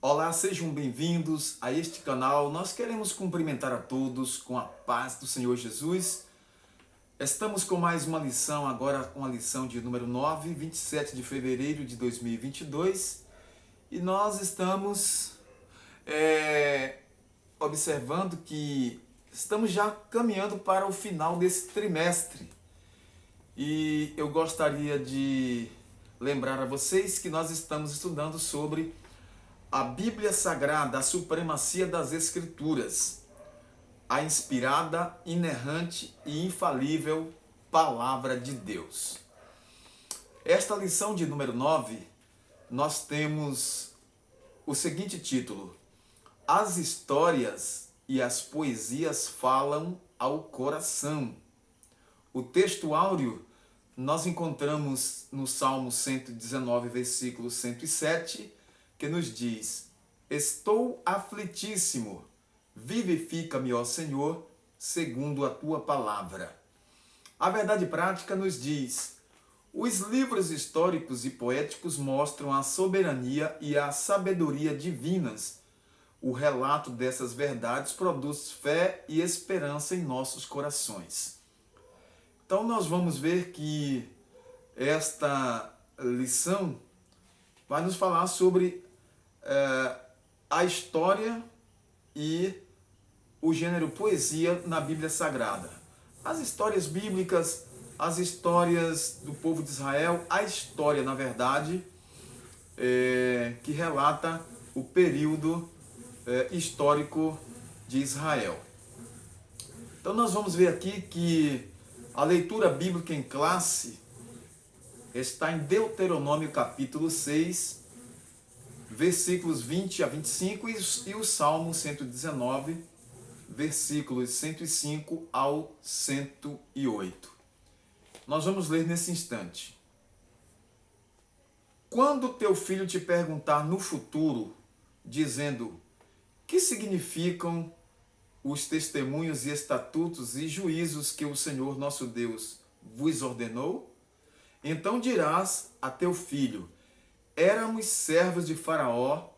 Olá, sejam bem-vindos a este canal. Nós queremos cumprimentar a todos com a paz do Senhor Jesus. Estamos com mais uma lição, agora com a lição de número 9, 27 de fevereiro de 2022. E nós estamos observando que estamos já caminhando para o final desse trimestre. E eu gostaria de lembrar a vocês que nós estamos estudando sobre a Bíblia Sagrada, a supremacia das Escrituras, a inspirada, inerrante e infalível Palavra de Deus. Esta lição de número 9, nós temos o seguinte título: As histórias e as poesias falam ao coração. O texto áureo nós encontramos no Salmo 119, versículo 107, que nos diz: Estou aflitíssimo, vivifica-me, ó Senhor, segundo a tua palavra. A verdade prática nos diz: os livros históricos e poéticos mostram a soberania e a sabedoria divinas. O relato dessas verdades produz fé e esperança em nossos corações. Então nós vamos ver que esta lição vai nos falar sobre a história e o gênero poesia na Bíblia Sagrada. As histórias bíblicas, as histórias do povo de Israel, a história, na verdade, que relata o período histórico de Israel. Então nós vamos ver aqui que a leitura bíblica em classe está em Deuteronômio capítulo 6, versículos 20 a 25 e o Salmo 119, versículos 105 ao 108. Nós vamos ler nesse instante. Quando teu filho te perguntar no futuro, dizendo: que significam os testemunhos e estatutos e juízos que o Senhor nosso Deus vos ordenou? Então dirás a teu filho: éramos servos de Faraó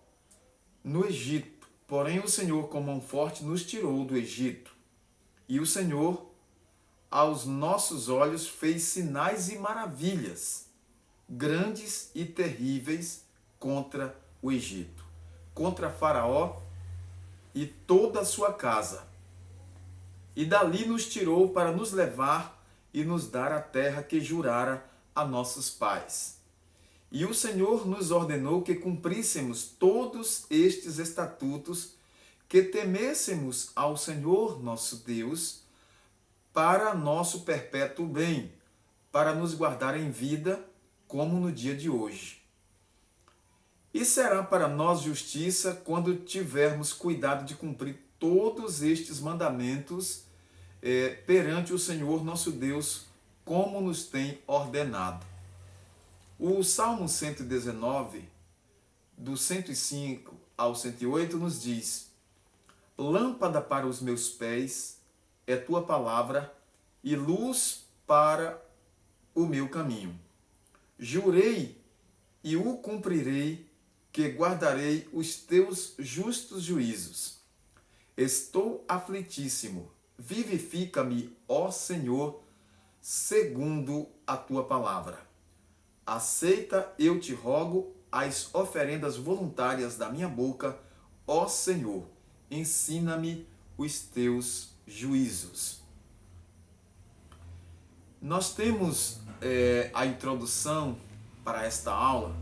no Egito, porém o Senhor com mão forte nos tirou do Egito. E o Senhor, aos nossos olhos, fez sinais e maravilhas, grandes e terríveis, contra o Egito, contra Faraó e toda a sua casa. E dali nos tirou para nos levar e nos dar a terra que jurara a nossos pais. E o Senhor nos ordenou que cumpríssemos todos estes estatutos, que temêssemos ao Senhor nosso Deus, para nosso perpétuo bem, para nos guardar em vida, como no dia de hoje. E será para nós justiça quando tivermos cuidado de cumprir todos estes mandamentos perante o Senhor nosso Deus, como nos tem ordenado. O Salmo 119, do 105 ao 108, nos diz: lâmpada para os meus pés é tua palavra e luz para o meu caminho. Jurei e o cumprirei, que guardarei os teus justos juízos. Estou aflitíssimo, vivifica-me, ó Senhor, segundo a tua palavra. Aceita, eu te rogo, as oferendas voluntárias da minha boca, ó Senhor, ensina-me os teus juízos. Nós temos a introdução para esta aula,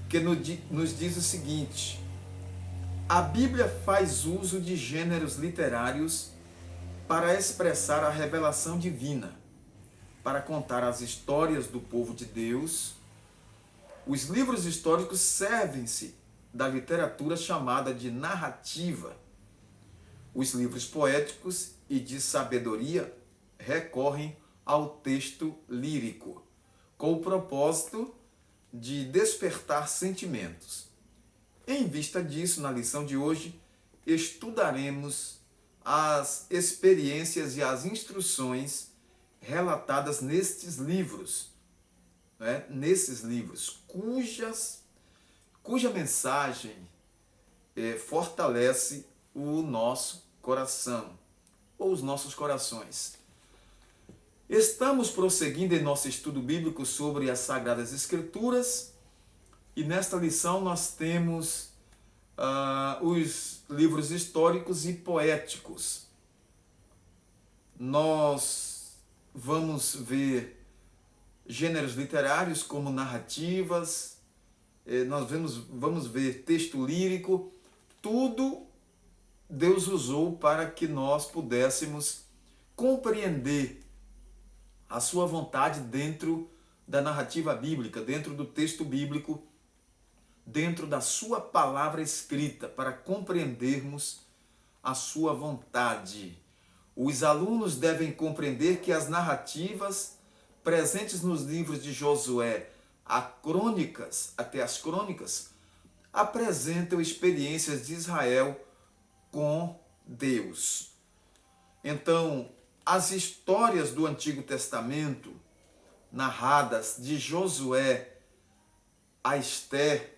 que nos diz o seguinte: a Bíblia faz uso de gêneros literários para expressar a revelação divina, para contar as histórias do povo de Deus. Os livros históricos servem-se da literatura chamada de narrativa. Os livros poéticos e de sabedoria recorrem ao texto lírico, com o propósito de despertar sentimentos. Em vista disso, na lição de hoje, estudaremos as experiências e as instruções relatadas nesses livros, cuja mensagem fortalece o nosso coração, ou os nossos corações. Estamos prosseguindo em nosso estudo bíblico sobre as Sagradas Escrituras e nesta lição nós temos os livros históricos e poéticos. Nós vamos ver gêneros literários como narrativas, nós vamos ver texto lírico, tudo Deus usou para que nós pudéssemos compreender a sua vontade dentro da narrativa bíblica, dentro do texto bíblico, dentro da sua palavra escrita, para compreendermos a sua vontade. Os alunos devem compreender que as narrativas presentes nos livros de Josué, até as crônicas, apresentam experiências de Israel com Deus. Então, as histórias do Antigo Testamento, narradas de Josué a Esther,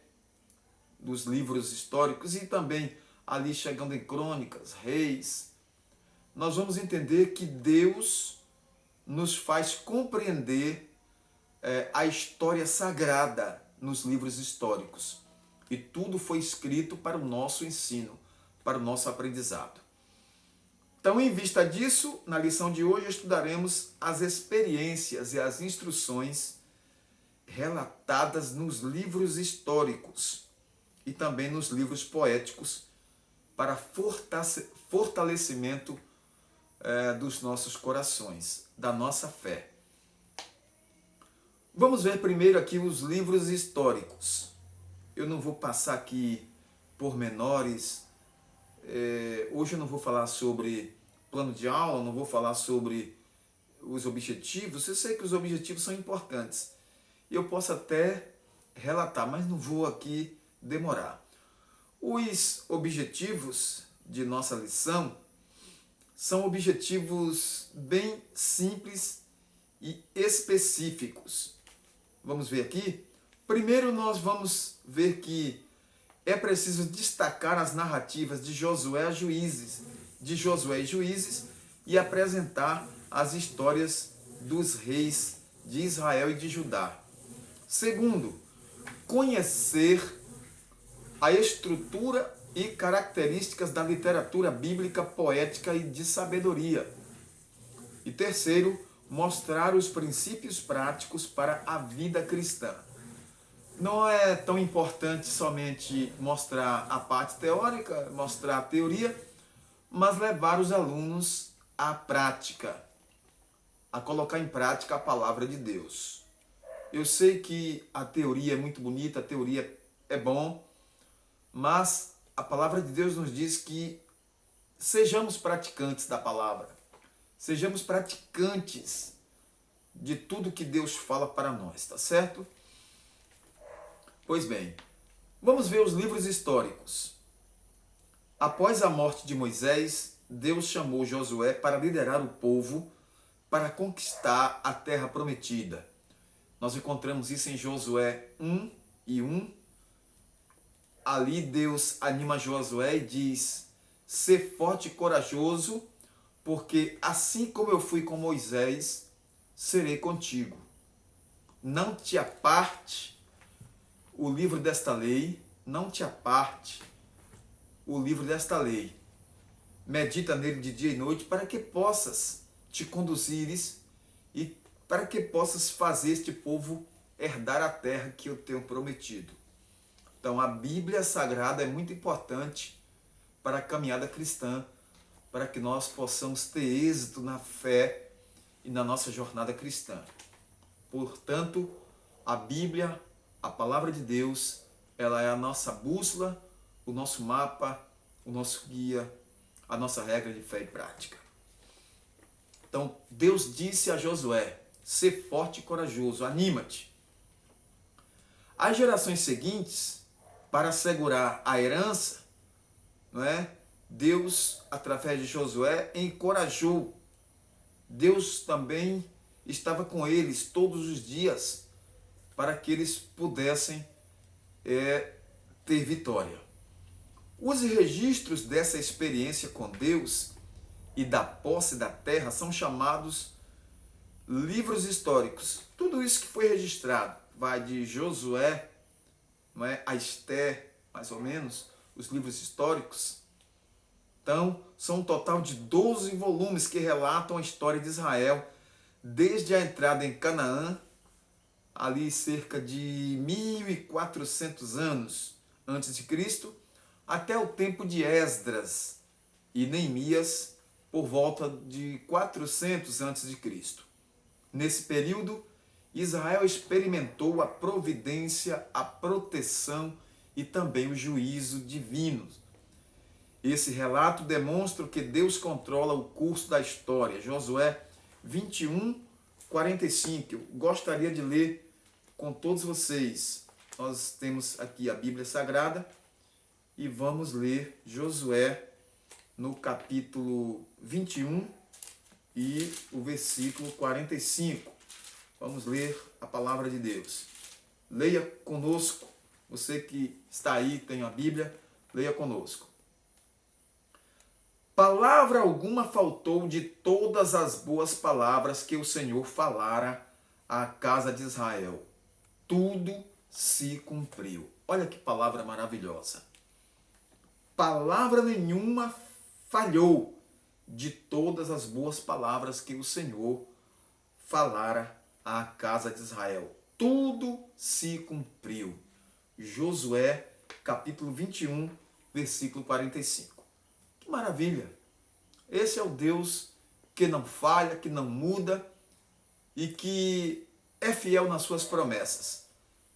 dos livros históricos, e também ali chegando em Crônicas, Reis, nós vamos entender que Deus nos faz compreender a história sagrada nos livros históricos. E tudo foi escrito para o nosso ensino, para o nosso aprendizado. Então, em vista disso, na lição de hoje estudaremos as experiências e as instruções relatadas nos livros históricos e também nos livros poéticos para fortalecimento dos nossos corações, da nossa fé. Vamos ver primeiro aqui os livros históricos. Eu não vou passar aqui pormenores. Hoje eu não vou falar sobre plano de aula, não vou falar sobre os objetivos. Eu sei que os objetivos são importantes. Eu posso até relatar, mas não vou aqui demorar. Os objetivos de nossa lição são objetivos bem simples e específicos. Vamos ver aqui? Primeiro nós vamos ver que é preciso destacar as narrativas de Josué e Juízes e apresentar as histórias dos reis de Israel e de Judá. Segundo, conhecer a estrutura e características da literatura bíblica, poética e de sabedoria. E terceiro, mostrar os princípios práticos para a vida cristã. Não é tão importante somente mostrar a parte teórica, mostrar a teoria, mas levar os alunos à prática, a colocar em prática a palavra de Deus. Eu sei que a teoria é muito bonita, a teoria é bom, mas a palavra de Deus nos diz que sejamos praticantes da palavra, sejamos praticantes de tudo que Deus fala para nós, tá certo? Pois bem, vamos ver os livros históricos. Após a morte de Moisés, Deus chamou Josué para liderar o povo para conquistar a terra prometida. Nós encontramos isso em Josué 1:1. Ali Deus anima Josué e diz: "Sê forte e corajoso, porque assim como eu fui com Moisés, serei contigo. Não te aparte o livro desta lei, não te aparte o livro desta lei. Medita nele de dia e noite, para que possas te conduzires e para que possas fazer este povo herdar a terra que eu tenho prometido." Então, a Bíblia Sagrada é muito importante para a caminhada cristã, para que nós possamos ter êxito na fé e na nossa jornada cristã. Portanto, a Bíblia, a palavra de Deus, ela é a nossa bússola, o nosso mapa, o nosso guia, a nossa regra de fé e prática. Então, Deus disse a Josué: "Sê forte e corajoso, anima-te." As gerações seguintes, para assegurar a herança, não é? Deus, através de Josué, encorajou. Deus também estava com eles todos os dias, para que eles pudessem ter vitória. Os registros dessa experiência com Deus e da posse da terra são chamados livros históricos. Tudo isso que foi registrado vai de Josué, não é, a Esther, mais ou menos, os livros históricos. Então, são um total de 12 volumes que relatam a história de Israel, desde a entrada em Canaã, ali cerca de 1400 anos antes de Cristo, até o tempo de Esdras e Neemias, por volta de 400 antes de Cristo. Nesse período, Israel experimentou a providência, a proteção e também o juízo divino. Esse relato demonstra que Deus controla o curso da história. Josué 21, 45. Eu gostaria de ler com todos vocês. Nós temos aqui a Bíblia Sagrada e vamos ler Josué no capítulo 21 e o versículo 45. Vamos ler a palavra de Deus. Leia conosco. Você que está aí, tem a Bíblia, leia conosco. Palavra alguma faltou de todas as boas palavras que o Senhor falara à casa de Israel. Tudo se cumpriu. Olha que palavra maravilhosa. Palavra nenhuma falhou de todas as boas palavras que o Senhor falara à casa de Israel. Tudo se cumpriu. Josué, capítulo 21, versículo 45. Que maravilha! Esse é o Deus que não falha, que não muda e que é fiel nas suas promessas.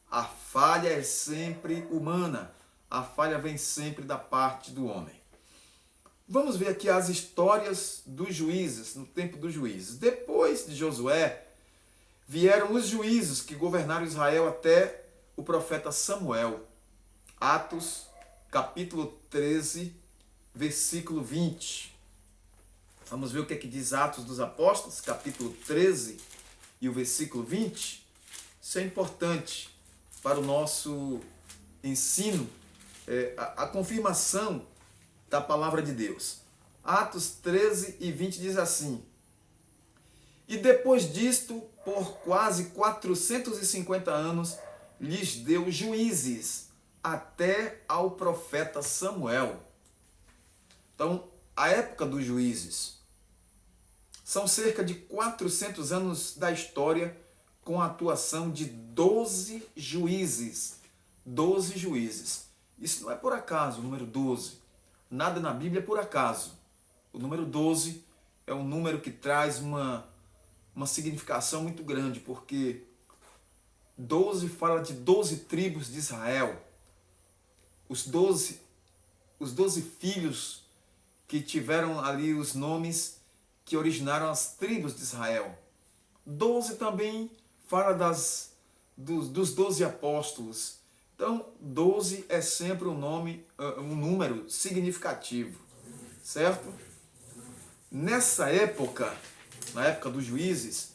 A falha é sempre humana. A falha vem sempre da parte do homem. Vamos ver aqui as histórias dos juízes, no tempo dos juízes. Depois de Josué, vieram os juízes que governaram Israel até o profeta Samuel. Atos, capítulo 13, versículo 20. Vamos ver o que é que diz Atos dos Apóstolos, capítulo 13 e o versículo 20. Isso é importante para o nosso ensino, a confirmação da palavra de Deus. Atos 13 e 20 diz assim: E depois disto, por quase 450 anos, lhes deu juízes, até ao profeta Samuel. Então, a época dos juízes são cerca de 400 anos da história com a atuação de 12 juízes. 12 juízes. Isso não é por acaso, o número 12. Nada na Bíblia é por acaso. O número 12 é um número que traz uma significação muito grande, porque 12 fala de 12 tribos de Israel. Os 12 filhos que tiveram ali os nomes que originaram as tribos de Israel. 12 também fala dos 12 apóstolos. Então, 12 é sempre um número significativo, certo? Nessa época, na época dos juízes,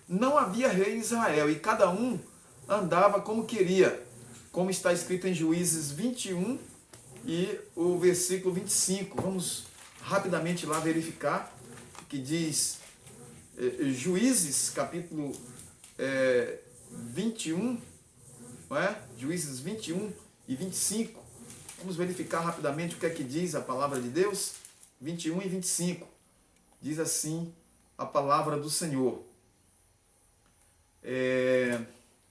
não havia rei em Israel e cada um andava como queria, como está escrito em Juízes 21 e o versículo 25. Vamos rapidamente lá verificar o que diz Juízes, capítulo 21, não é? Juízes 21 e 25. Vamos verificar rapidamente o que é que diz a palavra de Deus. 21 e 25. Diz assim a palavra do Senhor.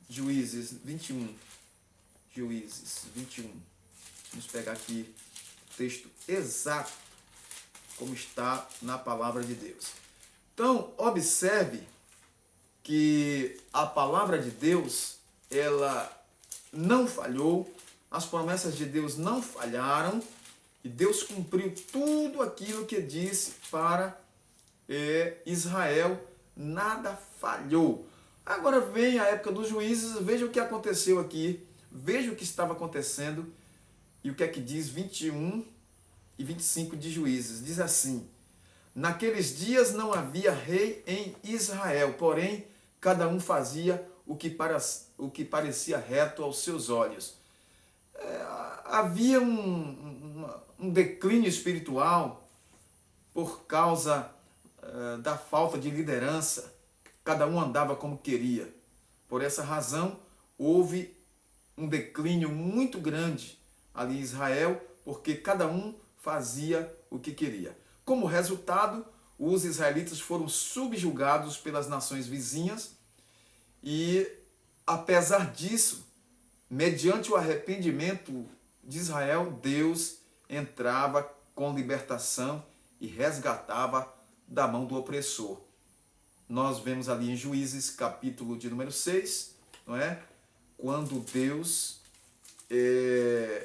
Juízes 21. Juízes 21. Vamos pegar aqui o texto exato, como está na palavra de Deus. Então, observe que a palavra de Deus, ela não falhou, as promessas de Deus não falharam, e Deus cumpriu tudo aquilo que disse para Israel, nada falhou. Agora vem a época dos juízes, veja o que aconteceu aqui, veja o que estava acontecendo, e o que é que diz 21 e 25 de Juízes. Diz assim: Naqueles dias não havia rei em Israel, porém cada um fazia o que parecia reto aos seus olhos. havia um declínio espiritual por causa da falta de liderança. Cada um andava como queria. Por essa razão, houve um declínio muito grande ali em Israel, porque cada um fazia o que queria. Como resultado, os israelitas foram subjugados pelas nações vizinhas e, apesar disso, mediante o arrependimento de Israel, Deus entrava com libertação e resgatava da mão do opressor. Nós vemos ali em Juízes, capítulo de número 6, não é? Quando Deus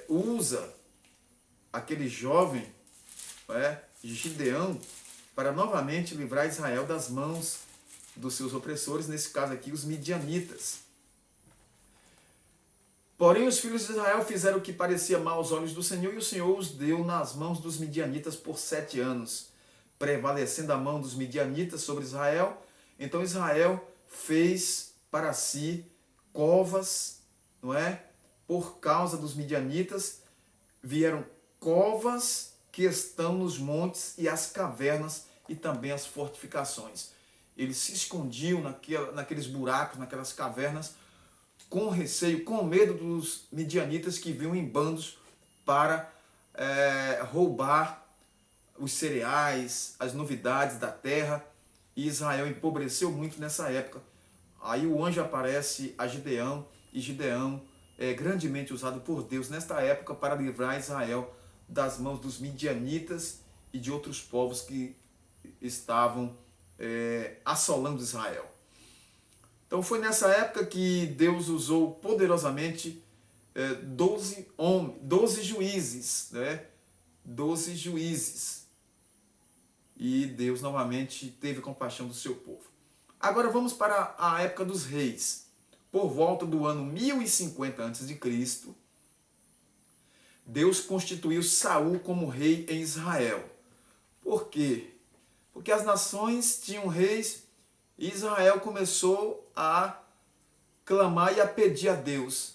usa aquele jovem, não é? Gideão, para novamente livrar Israel das mãos dos seus opressores, nesse caso aqui, os midianitas. Porém, os filhos de Israel fizeram o que parecia mal aos olhos do Senhor, e o Senhor os deu nas mãos dos midianitas por 7 anos, prevalecendo a mão dos midianitas sobre Israel. Então Israel fez para si covas, não é? Por causa dos midianitas, vieram covas que estão nos montes e as cavernas e também as fortificações. Eles se escondiam naqueles buracos, naquelas cavernas, com receio, com medo dos midianitas que vinham em bandos para roubar os cereais, as novidades da terra. E Israel empobreceu muito nessa época. Aí o anjo aparece a Gideão, e Gideão é grandemente usado por Deus nesta época para livrar Israel das mãos dos midianitas e de outros povos que estavam assolando Israel. Então foi nessa época que Deus usou poderosamente 12 juízes, né? 12 juízes. E Deus novamente teve compaixão do seu povo. Agora vamos para a época dos reis. Por volta do ano 1050 a.C., Deus constituiu Saul como rei em Israel. Por quê? Porque as nações tinham reis e Israel começou a clamar e a pedir a Deus.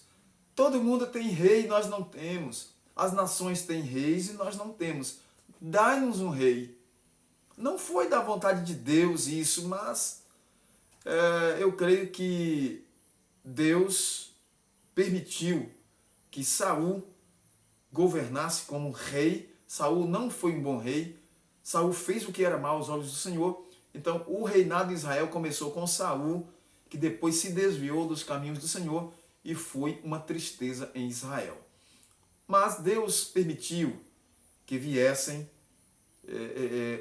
Todo mundo tem rei e nós não temos. As nações têm reis e nós não temos. Dai-nos um rei. Não foi da vontade de Deus isso, mas eu creio que Deus permitiu que Saul governasse como rei. Saul não foi um bom rei. Saul fez o que era mal aos olhos do Senhor. Então o reinado de Israel começou com Saul, que depois se desviou dos caminhos do Senhor e foi uma tristeza em Israel. Mas Deus permitiu que viessem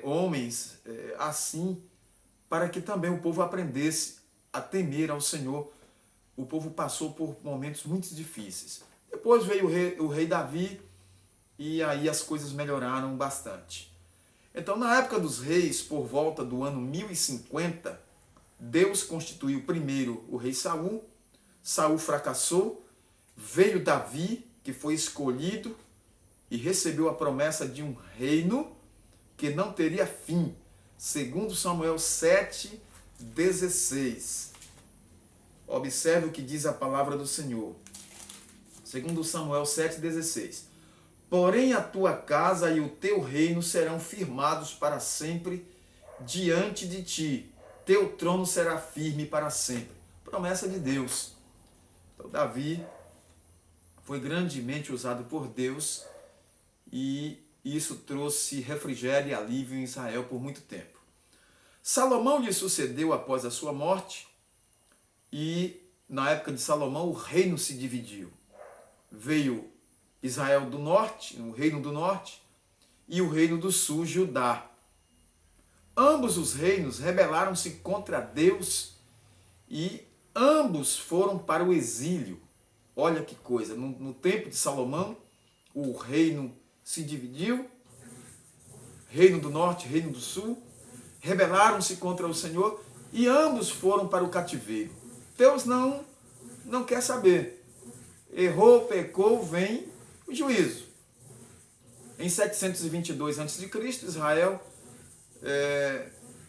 homens assim, para que também o povo aprendesse a temer ao Senhor. O povo passou por momentos muito difíceis. Depois veio o rei Davi e aí as coisas melhoraram bastante. Então, na época dos reis, por volta do ano 1050, Deus constituiu primeiro o rei Saul. Saul fracassou, veio Davi, que foi escolhido e recebeu a promessa de um reino que não teria fim, segundo Samuel 7:16. Observe o que diz a palavra do Senhor. Segundo Samuel 7:16. Porém a tua casa e o teu reino serão firmados para sempre diante de ti. Teu trono será firme para sempre. Promessa de Deus. Então Davi foi grandemente usado por Deus e isso trouxe refrigério e alívio em Israel por muito tempo. Salomão lhe sucedeu após a sua morte e na época de Salomão o reino se dividiu. Veio Israel do norte, o reino do norte, e o reino do sul, Judá. Ambos os reinos rebelaram-se contra Deus e ambos foram para o exílio. Olha que coisa, no tempo de Salomão, o reino se dividiu, reino do norte, reino do sul, rebelaram-se contra o Senhor e ambos foram para o cativeiro. Deus não quer saber. Errou, pecou, vem o juízo. Em 722 a.C., Israel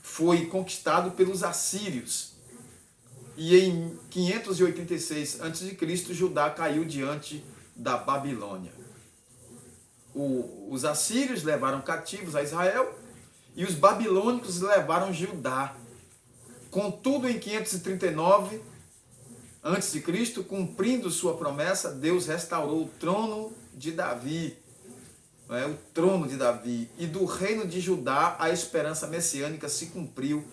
foi conquistado pelos assírios. E em 586 a.C., Judá caiu diante da Babilônia. Os assírios levaram cativos a Israel e os babilônicos levaram Judá. Contudo, em 539 a.C., cumprindo sua promessa, Deus restaurou o trono de Davi, o trono de Davi, e do reino de Judá a esperança messiânica se cumpriu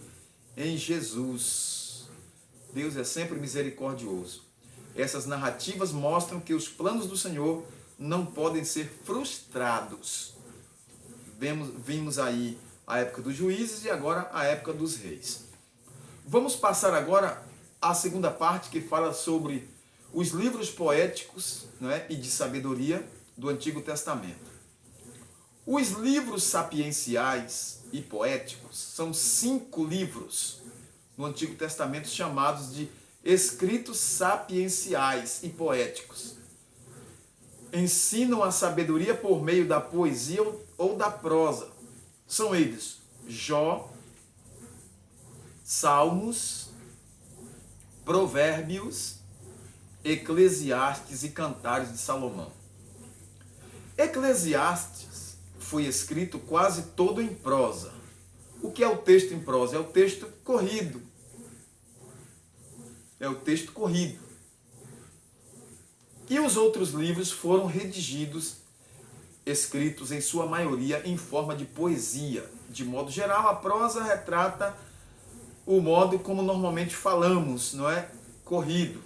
em Jesus. Deus é sempre misericordioso. Essas narrativas mostram que os planos do Senhor não podem ser frustrados. Vimos aí a época dos juízes e agora a época dos reis. Vamos passar agora à segunda parte, que fala sobre os livros poéticos, e de sabedoria do Antigo Testamento. Os livros sapienciais e poéticos são 5 livros no Antigo Testamento chamados de escritos sapienciais e poéticos. Ensinam a sabedoria por meio da poesia ou da prosa. São eles Jó, Salmos, Provérbios, Eclesiastes e Cantares de Salomão. Eclesiastes foi escrito quase todo em prosa. O que é o texto em prosa? É o texto corrido. É o texto corrido. E os outros livros foram redigidos, escritos em sua maioria em forma de poesia. De modo geral, a prosa retrata o modo como normalmente falamos, corrido.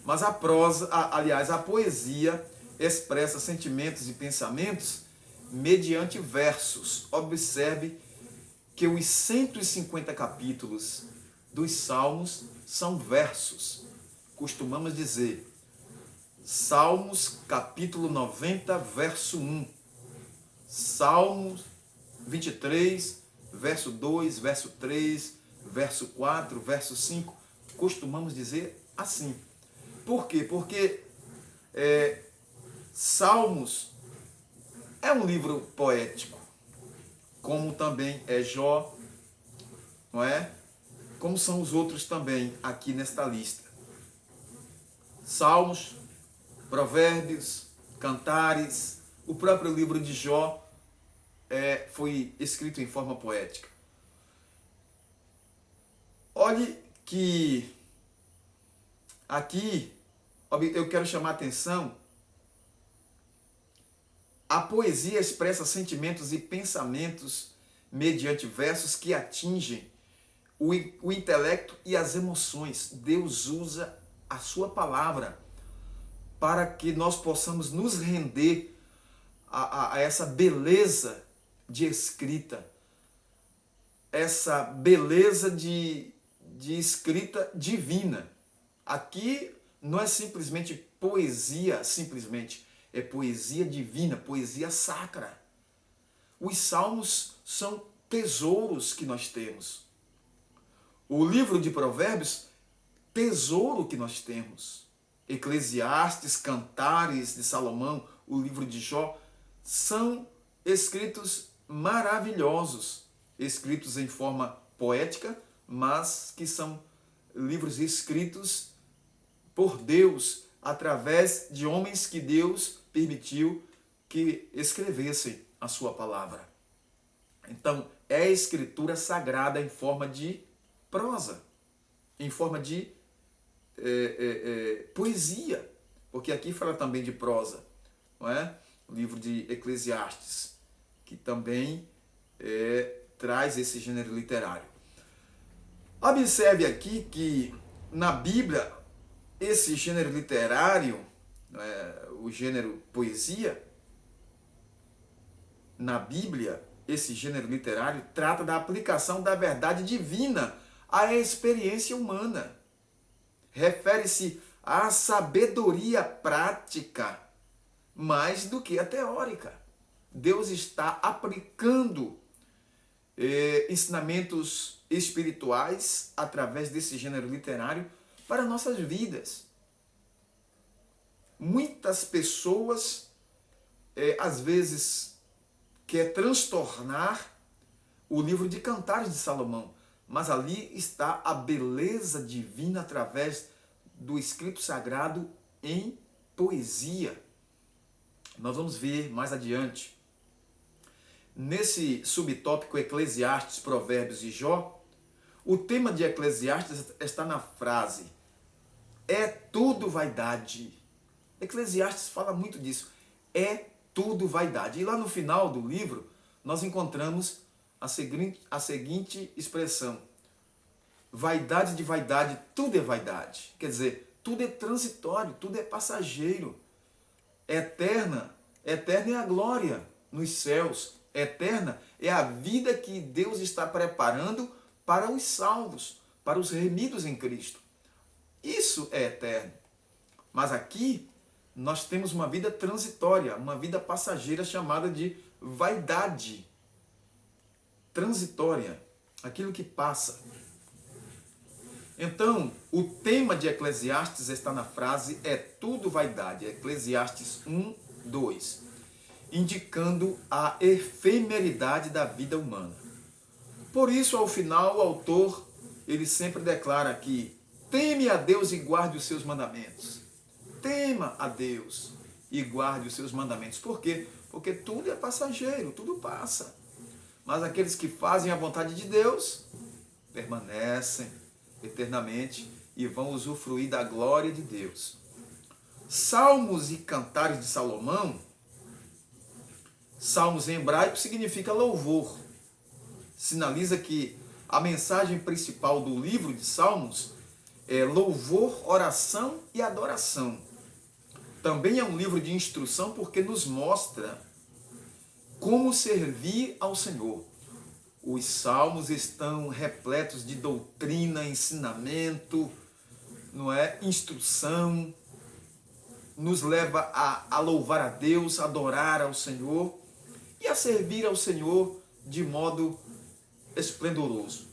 Mas a prosa, a poesia expressa sentimentos e pensamentos mediante versos. Observe que os 150 capítulos dos Salmos são versos. Costumamos dizer, Salmos capítulo 90, verso 1. Salmos 23, verso 2, verso 3, verso 4, verso 5. Costumamos dizer assim. Por quê? Porque Salmos é um livro poético, como também é Jó, não é? Como são os outros também aqui nesta lista. Salmos, Provérbios, Cantares, o próprio livro de Jó foi escrito em forma poética. Olhe que aqui eu quero chamar a atenção. A poesia expressa sentimentos e pensamentos mediante versos que atingem o intelecto e as emoções. Deus usa a sua palavra para que nós possamos nos render a essa beleza de escrita, essa beleza de escrita divina. Aqui não é simplesmente poesia, é poesia divina, poesia sacra. Os salmos são tesouros que nós temos. O livro de Provérbios, tesouro que nós temos. Eclesiastes, Cantares de Salomão, o livro de Jó, são escritos maravilhosos, escritos em forma poética, mas que são livros escritos por Deus, através de homens que Deus permitiu que escrevessem a sua palavra. Então, é escritura sagrada em forma de prosa, em forma de poesia, porque aqui fala também de prosa, não é? O livro de Eclesiastes, que também traz esse gênero literário. Observe aqui que na Bíblia, esse gênero literário, o gênero poesia, na Bíblia, esse gênero literário trata da aplicação da verdade divina à experiência humana. Refere-se à sabedoria prática mais do que a teórica. Deus está aplicando ensinamentos espirituais através desse gênero literário para nossas vidas. Muitas pessoas, às vezes, quer transtornar o livro de Cantares de Salomão, mas ali está a beleza divina através do escrito sagrado em poesia. Nós vamos ver mais adiante. Nesse subtópico Eclesiastes, Provérbios e Jó, o tema de Eclesiastes está na frase: é tudo vaidade. Eclesiastes fala muito disso. É tudo vaidade. E lá no final do livro, nós encontramos a seguinte expressão: vaidade de vaidade, tudo é vaidade. Quer dizer, tudo é transitório, tudo é passageiro. Eterna é a glória nos céus. Eterna é a vida que Deus está preparando para os salvos, para os remidos em Cristo. Isso é eterno. Mas aqui nós temos uma vida transitória, uma vida passageira chamada de vaidade. Transitória, aquilo que passa. Então, o tema de Eclesiastes está na frase é tudo vaidade. Eclesiastes 1, 2. Indicando a efemeridade da vida humana. Por isso, ao final, o autor, ele sempre declara que teme a Deus e guarde os seus mandamentos. Tema a Deus e guarde os seus mandamentos. Por quê? Porque tudo é passageiro, tudo passa. Mas aqueles que fazem a vontade de Deus permanecem eternamente e vão usufruir da glória de Deus. Salmos e cantares de Salomão, salmos em hebraico significa louvor. Sinaliza que a mensagem principal do livro de Salmos é louvor, oração e adoração. Também é um livro de instrução porque nos mostra como servir ao Senhor. Os salmos estão repletos de doutrina, ensinamento, não é? Instrução, nos leva a louvar a Deus, a adorar ao Senhor e a servir ao Senhor de modo esplendoroso.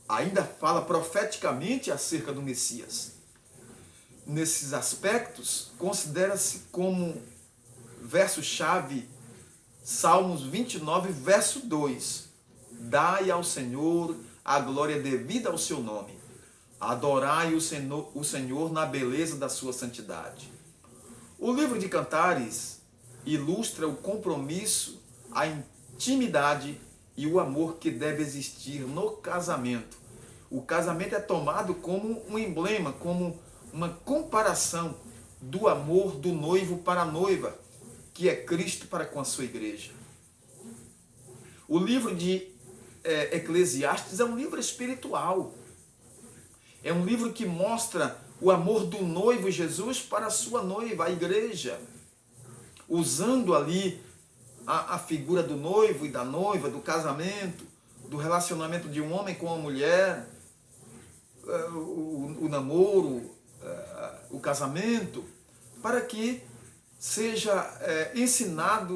Ainda fala profeticamente acerca do Messias. Nesses aspectos, considera-se como verso-chave Salmos 29, verso 2. Dai ao Senhor a glória devida ao seu nome. Adorai o Senhor na beleza da sua santidade. O livro de Cantares ilustra o compromisso, a intimidade e o amor que deve existir no casamento. O casamento é tomado como um emblema, como uma comparação do amor do noivo para a noiva, que é Cristo para com a sua igreja. O livro de Eclesiastes é um livro espiritual. É um livro que mostra o amor do noivo Jesus para a sua noiva, a igreja. Usando ali a figura do noivo e da noiva, do casamento, do relacionamento de um homem com uma mulher, o namoro, o casamento, para que seja ensinado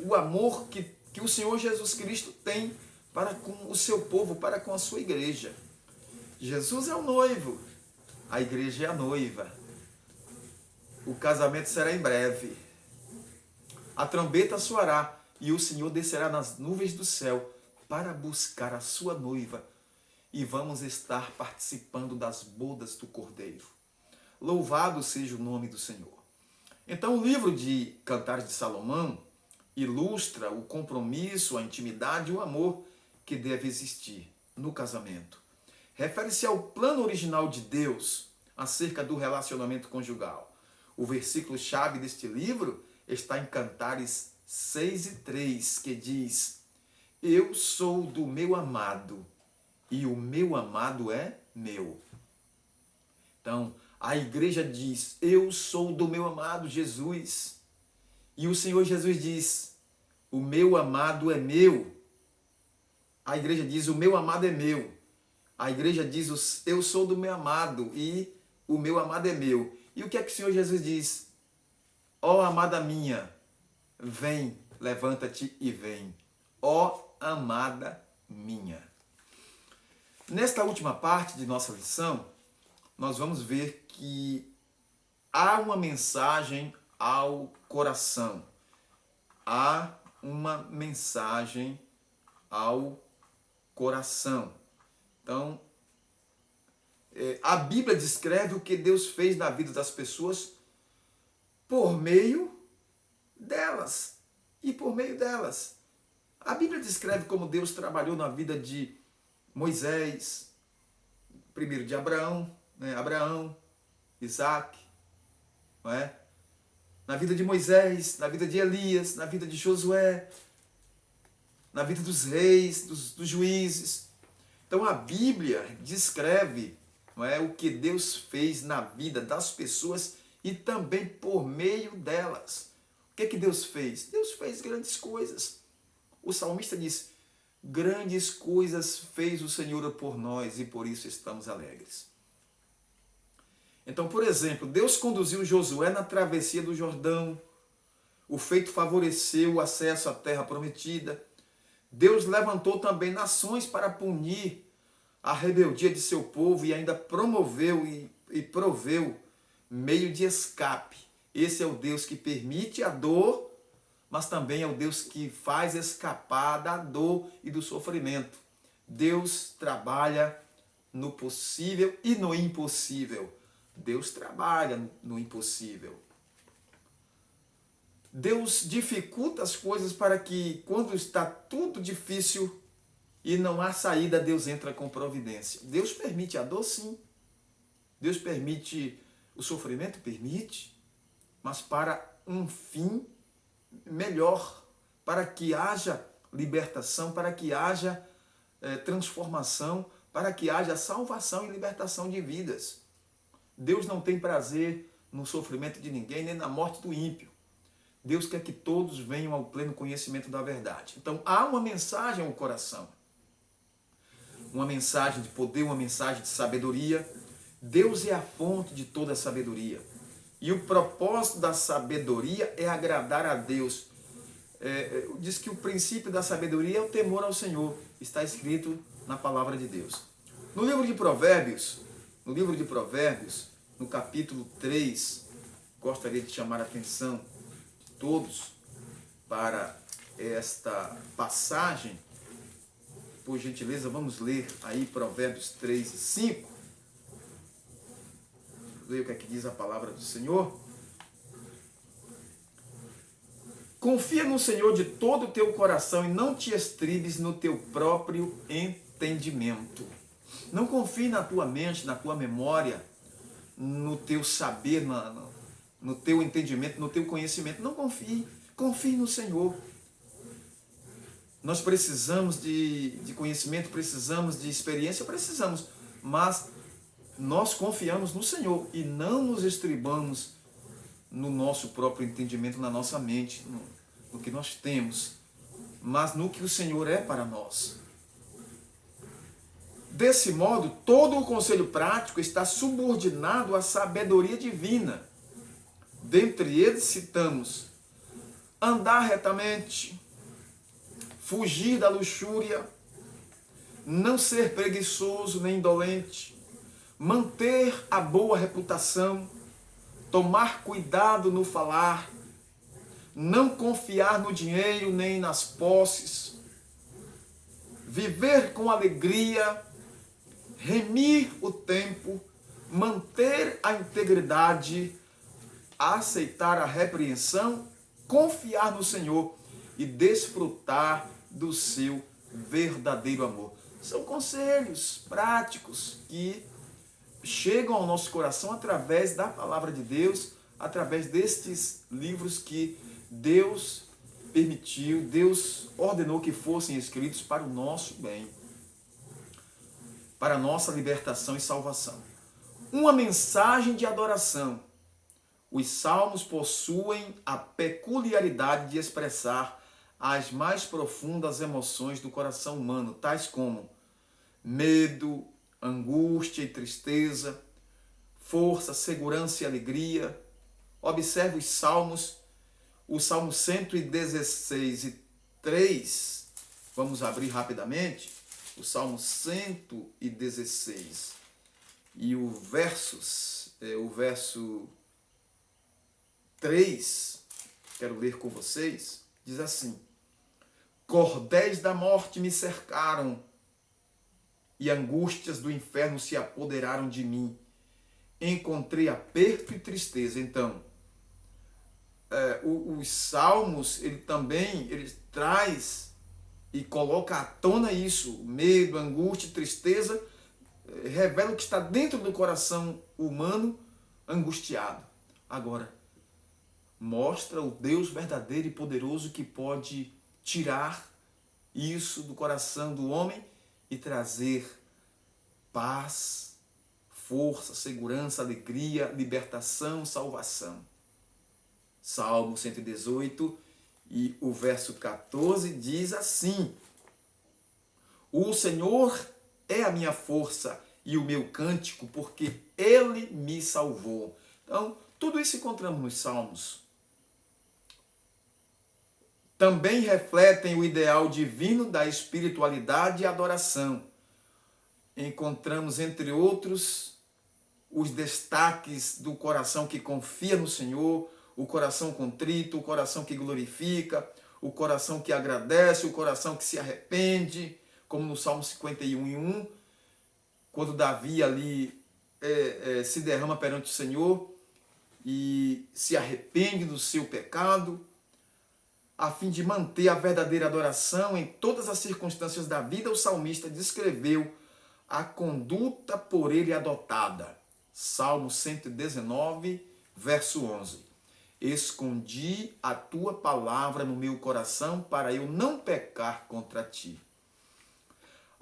o amor que o Senhor Jesus Cristo tem para com o seu povo, para com a sua igreja. Jesus é o noivo, a igreja é a noiva. O casamento será em breve. A trombeta soará e o Senhor descerá nas nuvens do céu para buscar a sua noiva e vamos estar participando das bodas do Cordeiro. Louvado seja o nome do Senhor. Então, o livro de Cantares de Salomão ilustra o compromisso, a intimidade e o amor que deve existir no casamento. Refere-se ao plano original de Deus acerca do relacionamento conjugal. O versículo-chave deste livro está em Cantares 6:3, que diz: Eu sou do meu amado e o meu amado é meu. Então, a igreja diz: Eu sou do meu amado Jesus. E o Senhor Jesus diz: O meu amado é meu. A igreja diz: O meu amado é meu. A igreja diz: Eu sou do meu amado e o meu amado é meu. E o que é que o Senhor Jesus diz? Ó amada minha, vem, levanta-te e vem. Ó amada minha. Nesta última parte de nossa lição, nós vamos ver que há uma mensagem ao coração. Há uma mensagem ao coração. Então, a Bíblia descreve o que Deus fez na vida das pessoas por meio delas e por meio delas. A Bíblia descreve como Deus trabalhou na vida de Moisés, primeiro de Abraão, Abraão, Isaac, não é? Na vida de Moisés, na vida de Elias, na vida de Josué, na vida dos reis, dos juízes. Então a Bíblia descreve, não é, o que Deus fez na vida das pessoas e também por meio delas. O que Deus fez? Deus fez grandes coisas. O salmista diz: grandes coisas fez o Senhor por nós e por isso estamos alegres. Então, por exemplo, Deus conduziu Josué na travessia do Jordão. O feito favoreceu o acesso à terra prometida. Deus levantou também nações para punir a rebeldia de seu povo e ainda promoveu e proveu meio de escape. Esse é o Deus que permite a dor, mas também é o Deus que faz escapar da dor e do sofrimento. Deus trabalha no possível e no impossível. Deus trabalha no impossível. Deus dificulta as coisas para que, quando está tudo difícil e não há saída, Deus entra com providência. Deus permite a dor, sim. Deus permite o sofrimento, permite, mas para um fim melhor, para que haja libertação, para que haja transformação, para que haja salvação e libertação de vidas. Deus não tem prazer no sofrimento de ninguém, nem na morte do ímpio. Deus quer que todos venham ao pleno conhecimento da verdade. Então há uma mensagem ao coração. Uma mensagem de poder, uma mensagem de sabedoria. Deus é a fonte de toda a sabedoria. E o propósito da sabedoria é agradar a Deus. Diz que o princípio da sabedoria é o temor ao Senhor. Está escrito na palavra de Deus. No livro de Provérbios, no capítulo 3, gostaria de chamar a atenção de todos para esta passagem. Por gentileza, vamos ler aí Provérbios 3 e 5. Leia o que é que diz a palavra do Senhor. Confia no Senhor de todo o teu coração e não te estribes no teu próprio entendimento. Não confie na tua mente, na tua memória, no teu saber, no teu entendimento, no teu conhecimento. Não confie. Confie no Senhor. Nós precisamos de conhecimento, precisamos de experiência, precisamos. Mas nós confiamos no Senhor e não nos estribamos no nosso próprio entendimento, na nossa mente, no que nós temos, mas no que o Senhor é para nós. Desse modo, todo o conselho prático está subordinado à sabedoria divina. Dentre eles citamos andar retamente, fugir da luxúria, não ser preguiçoso nem indolente, manter a boa reputação, tomar cuidado no falar, não confiar no dinheiro nem nas posses, viver com alegria, remir o tempo, manter a integridade, aceitar a repreensão, confiar no Senhor e desfrutar do seu verdadeiro amor. São conselhos práticos que chegam ao nosso coração através da palavra de Deus, através destes livros que Deus permitiu, Deus ordenou que fossem escritos para o nosso bem, para a nossa libertação e salvação. Uma mensagem de adoração. Os salmos possuem a peculiaridade de expressar as mais profundas emoções do coração humano, tais como medo, angústia e tristeza, força, segurança e alegria. Observe os salmos, o Salmo 116 e 3, vamos abrir rapidamente, o Salmo 116 e o verso 3, quero ler com vocês, diz assim: cordéis da morte me cercaram e angústias do inferno se apoderaram de mim. Encontrei aperto e tristeza. Então, os salmos, ele traz e coloca à tona isso, medo, angústia, tristeza, revela o que está dentro do coração humano angustiado. Agora, mostra o Deus verdadeiro e poderoso que pode tirar isso do coração do homem e trazer paz, força, segurança, alegria, libertação, salvação. Salmo 118 e o verso 14 diz assim: o Senhor é a minha força e o meu cântico, porque Ele me salvou. Então, tudo isso encontramos nos Salmos. Também refletem o ideal divino da espiritualidade e adoração. Encontramos, entre outros, os destaques do coração que confia no Senhor, o coração contrito, o coração que glorifica, o coração que agradece, o coração que se arrepende, como no Salmo 51:1, quando Davi ali se derrama perante o Senhor e se arrepende do seu pecado, a fim de manter a verdadeira adoração em todas as circunstâncias da vida. O salmista descreveu a conduta por ele adotada. Salmo 119, verso 11. Escondi a tua palavra no meu coração para eu não pecar contra ti.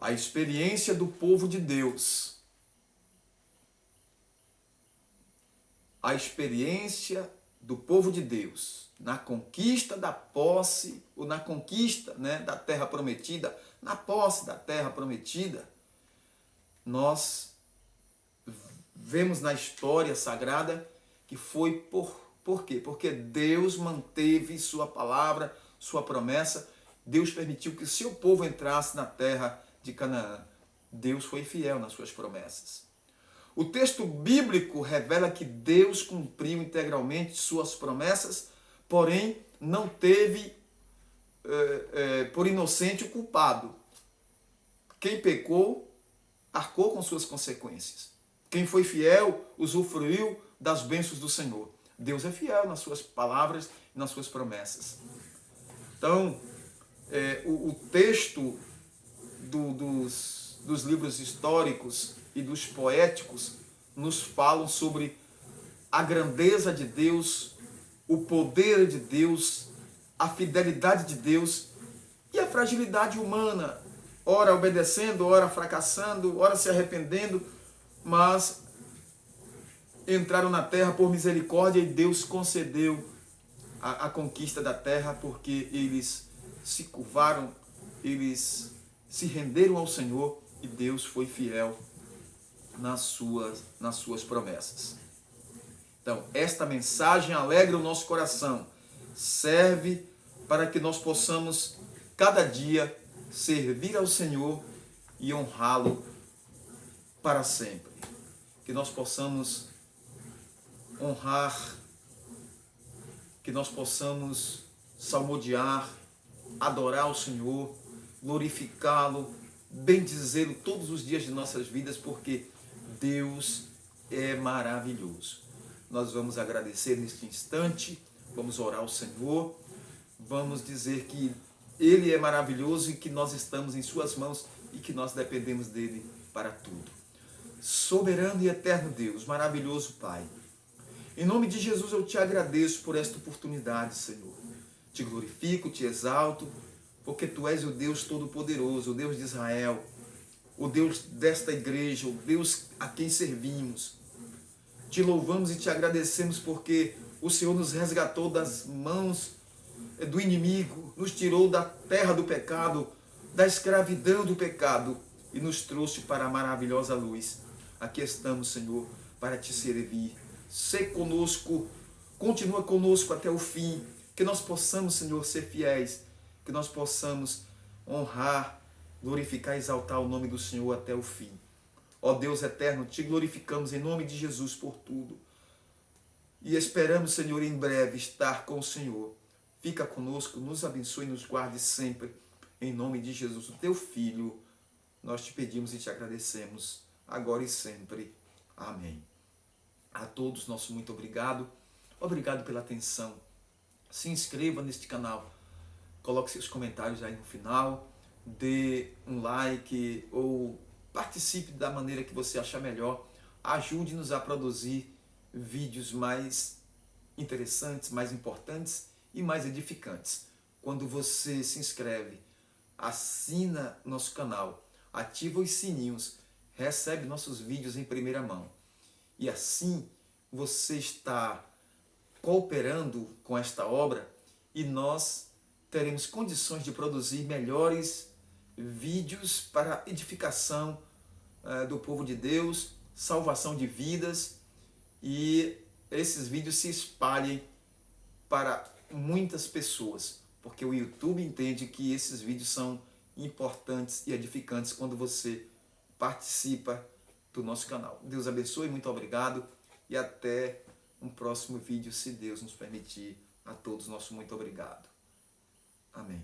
A experiência do povo de Deus. A experiência do povo de Deus na conquista da posse, ou na conquista, da terra prometida, na posse da terra prometida, nós vemos na história sagrada que foi por quê? Porque Deus manteve sua palavra, sua promessa. Deus permitiu que o seu povo entrasse na terra de Canaã. Deus foi fiel nas suas promessas. O texto bíblico revela que Deus cumpriu integralmente suas promessas, porém não teve por inocente o culpado. Quem pecou, arcou com suas consequências. Quem foi fiel, usufruiu das bênçãos do Senhor. Deus é fiel nas suas palavras e nas suas promessas. Então, o texto dos livros históricos e dos poéticos nos falam sobre a grandeza de Deus, o poder de Deus, a fidelidade de Deus e a fragilidade humana, ora obedecendo, ora fracassando, ora se arrependendo, mas entraram na terra por misericórdia e Deus concedeu a conquista da terra porque eles se curvaram, eles se renderam ao Senhor e Deus foi fiel nas suas promessas. Então, esta mensagem alegra o nosso coração, serve para que nós possamos cada dia servir ao Senhor e honrá-lo para sempre. Que nós possamos honrar, que nós possamos salmodiar, adorar o Senhor, glorificá-lo, bendizê-lo todos os dias de nossas vidas, porque Deus é maravilhoso. Nós vamos agradecer neste instante, vamos orar ao Senhor, vamos dizer que Ele é maravilhoso e que nós estamos em Suas mãos e que nós dependemos dEle para tudo. Soberano e eterno Deus, maravilhoso Pai, em nome de Jesus eu te agradeço por esta oportunidade, Senhor. Te glorifico, te exalto, porque Tu és o Deus Todo-Poderoso, o Deus de Israel, o Deus desta igreja, o Deus a quem servimos. Te louvamos e te agradecemos porque o Senhor nos resgatou das mãos do inimigo, nos tirou da terra do pecado, da escravidão do pecado e nos trouxe para a maravilhosa luz. Aqui estamos, Senhor, para te servir. Sê conosco, continua conosco até o fim, que nós possamos, Senhor, ser fiéis, que nós possamos honrar, glorificar e exaltar o nome do Senhor até o fim. Ó Deus eterno, te glorificamos em nome de Jesus por tudo. E esperamos, Senhor, em breve estar com o Senhor. Fica conosco, nos abençoe e nos guarde sempre. Em nome de Jesus, o teu Filho, nós te pedimos e te agradecemos, agora e sempre. Amém. A todos, nosso muito obrigado. Obrigado pela atenção. se inscreva neste canal, coloque seus comentários aí no final, dê um like ou participe da maneira que você achar melhor. Ajude-nos a produzir vídeos mais interessantes, mais importantes e mais edificantes. Quando você se inscreve, assina nosso canal, ativa os sininhos, recebe nossos vídeos em primeira mão. E assim você está cooperando com esta obra e nós teremos condições de produzir melhores vídeos para edificação do povo de Deus, salvação de vidas, e esses vídeos se espalhem para muitas pessoas, porque o YouTube entende que esses vídeos são importantes e edificantes quando você participa do nosso canal. Deus abençoe, muito obrigado e até um próximo vídeo, se Deus nos permitir. A todos nosso muito obrigado. Amém.